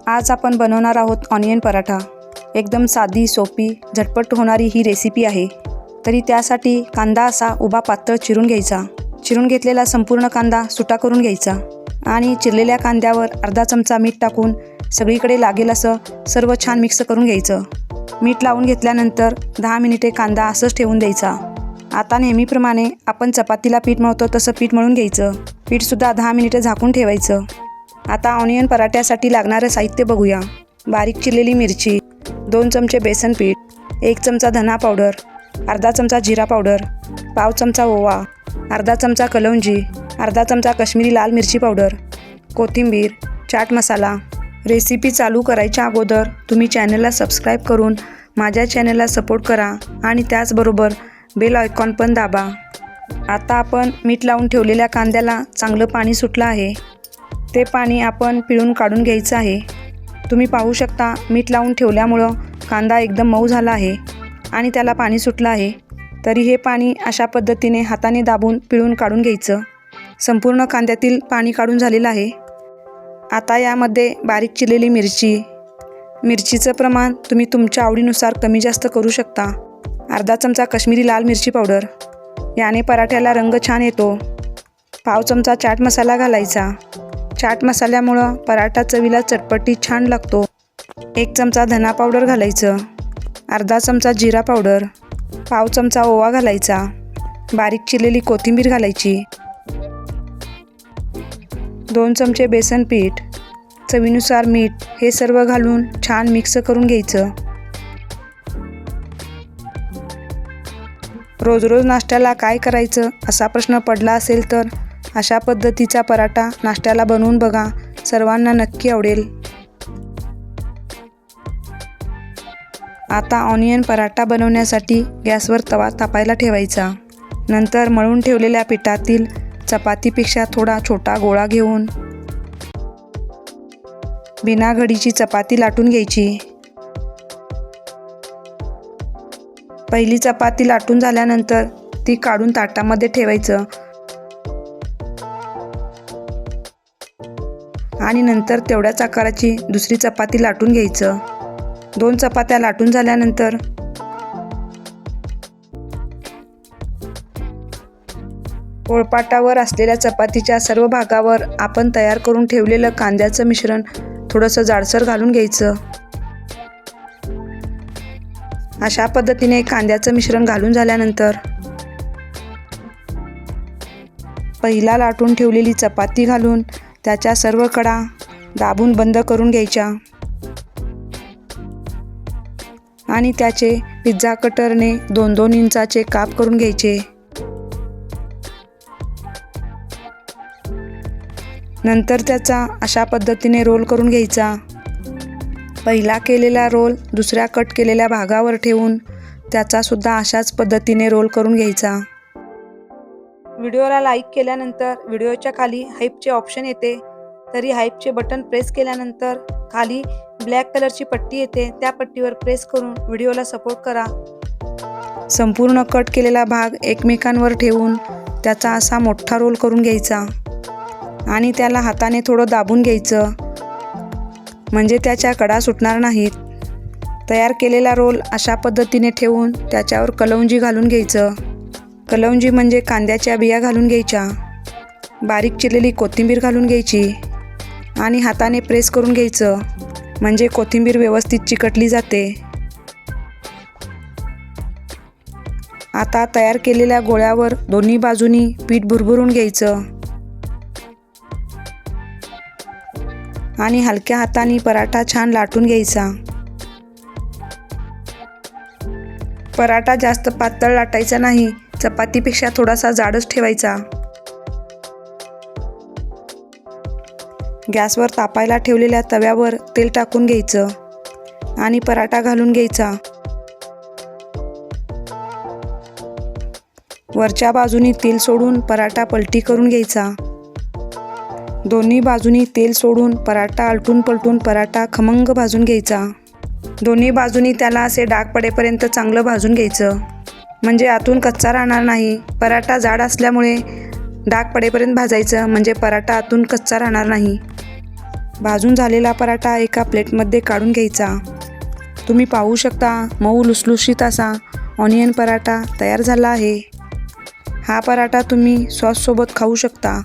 आज आपण बनवणार आहोत ऑनियन पराठा। एकदम साधी सोपी झटपट होणारी ही रेसिपी आहे। तरी त्यासाठी कांदा असा उभा पातळ चिरून घ्यायचा। चिरून घेतलेला संपूर्ण कांदा सुटा करून घ्यायचा आणि चिरलेल्या कांद्यावर अर्धा चमचा मीठ टाकून सगळीकडे लागेल असं सर्व छान मिक्स करून घ्यायचं। मीठ लावून घेतल्यानंतर 10 मिनिटे कांदा असंच ठेवून द्यायचा। आता नेहमीप्रमाणे आपण चपातीला पीठ मळतो तसं पीठ मळून घ्यायचं। पीठसुद्धा 10 मिनिटे झाकून ठेवायचं। आता ऑनियन पराठ्यासाठी लागणारं साहित्य बघूया। बारीक चिरलेली मिरची, 2 चमचे बेसन पीठ, 1 चमचा धना पावडर, अर्धा चमचा जिरा पावडर, पाव चमचा ओवा, अर्धा चमचा कलौंजी, अर्धा चमचा काश्मीरी लाल मिरची पावडर, कोथिंबीर, चाट मसाला। रेसिपी चालू करायच्या अगोदर तुम्ही चॅनलला सबस्क्राईब करून माझ्या चॅनलला सपोर्ट करा आणि त्याचबरोबर बेल आयकॉन पण दाबा। आता आपण मीठ लावून ठेवलेल्या कांद्याला चांगलं पाणी सुटलं आहे। ते पाणी आपण पिळून काढून घ्यायचं आहे। तुम्ही पाहू शकता मीठ लावून ठेवल्यामुळं कांदा एकदम मऊ झाला आहे आणि त्याला पाणी सुटलं आहे। तरी हे पाणी अशा पद्धतीने हाताने दाबून पिळून काढून घ्यायचं। संपूर्ण कांद्यातील पाणी काढून झालेलं आहे। आता यामध्ये बारीक चिरलेली मिरचीचं प्रमाण तुम्ही तुमच्या आवडीनुसार कमी जास्त करू शकता। अर्धा चमचा काश्मीरी लाल मिरची पावडर, याने पराठ्याला रंग छान येतो। पाव चमचा चाट मसाला घालायचा। चाट मसाल्यामुळं पराठा चवीला चटपटीत छान लागतो। 1 चमचा धना पावडर घालायचं, अर्धा चमचा जिरा पावडर, पाव चमचा ओवा घालायचा, बारीक चिरलेली कोथिंबीर घालायची, 2 चमचे बेसन पीठ, चवीनुसार मीठ, हे सर्व घालून छान मिक्स करून घ्यायचं। रोज रोज नाश्त्याला काय करायचं असा प्रश्न पडला असेल तर अशा पद्धतीचा पराठा नाश्त्याला बनवून बघा, सर्वांना नक्की आवडेल। आता ऑनियन पराठा बनवण्यासाठी गॅसवर तवा तापायला ठेवायचा। नंतर मळून ठेवलेल्या पिठातील चपातीपेक्षा थोडा छोटा गोळा घेऊन बिना घडीची चपाती लाटून घ्यायची। पहिली चपाती लाटून झाल्यानंतर ती काढून ताटामध्ये ठेवायचं आणि नंतर तेवढ्याच आकाराची दुसरी चपाती लाटून घ्यायचं। 2 चपात्या लाटून झाल्यानंतर पोळपाटावर असलेल्या चपातीच्या सर्व भागावर आपण तयार करून ठेवलेलं कांद्याचं मिश्रण थोडंसं जाडसर घालून घ्यायचं। अशा पद्धतीने कांद्याचं मिश्रण घालून झाल्यानंतर पहिला लाटून ठेवलेली चपाती घालून त्याच्या सर्व कडा दाबून बंद करून घ्यायच्या आणि त्याचे पिझ्झा कटरने 2-2 इंचाचे काप करून घ्यायचे। नंतर त्याचा अशा पद्धतीने रोल करून घ्यायचा। पहिला केलेला रोल दुसऱ्या कट केलेल्या भागावर ठेवून त्याचा सुद्धा अशाच पद्धतीने रोल करून घ्यायचा। व्हिडिओला लाईक केल्यानंतर व्हिडिओच्या खाली हाईपचे ऑप्शन येते, तरी हाईपचे बटन प्रेस केल्यानंतर खाली ब्लॅक कलरची पट्टी येते, त्या पट्टीवर प्रेस करून व्हिडिओला सपोर्ट करा। संपूर्ण कट केलेला भाग एकमेकांवर ठेवून त्याचा असा मोठा रोल करून घ्यायचा आणि त्याला हाताने थोडं दाबून घ्यायचं, म्हणजे त्याच्या कडा सुटणार नाहीत। तयार केलेला रोल अशा पद्धतीने ठेवून त्याच्यावर कलौंजी घालून घ्यायचं। कलौंजी म्हणजे कांद्याच्या बिया घालून घ्यायच्या, बारीक चिरलेली कोथिंबीर घालून घ्यायची आणि हाताने प्रेस करून घ्यायचं, म्हणजे कोथिंबीर व्यवस्थित चिकटली जाते। आता तयार केलेल्या गोळ्यावर दोन्ही बाजूनी पीठ भुरभुरून घ्यायचं आणि हलक्या हाताने पराठा छान लाटून घ्यायचा। पराठा जास्त पातळ लाटायचा नाही, चपातीपेक्षा थोडासा जाडच ठेवायचा। गॅसवर तापायला ठेवलेल्या तव्यावर तेल टाकून घ्यायचं आणि पराठा घालून घ्यायचा। वरच्या बाजूनी तेल सोडून पराठा पलटी करून घ्यायचा। दोन्ही बाजूनी तेल सोडून पराठा आलटून पलटून पराठा खमंग भाजून घ्यायचा। दोन्ही बाजूनी त्याला असे डाग पडेपर्यंत चांगलं भाजून घ्यायचं, म्हणजे आतून कच्चा राहणार नाही। पराठा जाड असल्यामुळे डाग पडेपर्यंत भाजायचं, म्हणजे पराठा आतून कच्चा राहणार नाही। भाजून झालेला पराठा एका प्लेटमध्ये काढून घ्यायचा। तुम्ही पाहू शकता मऊ लुसलुशीत असा ऑनियन पराठा तयार झाला आहे। हा पराठा तुम्ही सॉससोबत खाऊ शकता।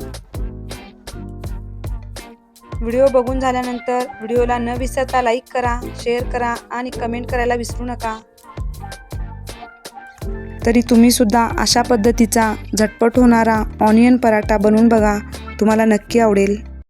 व्हिडिओ बघून झाल्यानंतर व्हिडिओला न विसरता लाईक करा, शेअर करा आणि कमेंट करायला विसरू नका। तरी तुम्ही सुद्धा अशा पद्धतीचा झटपट होणारा ऑनियन पराठा बनवून बघा, तुम्हाला नक्की आवडेल।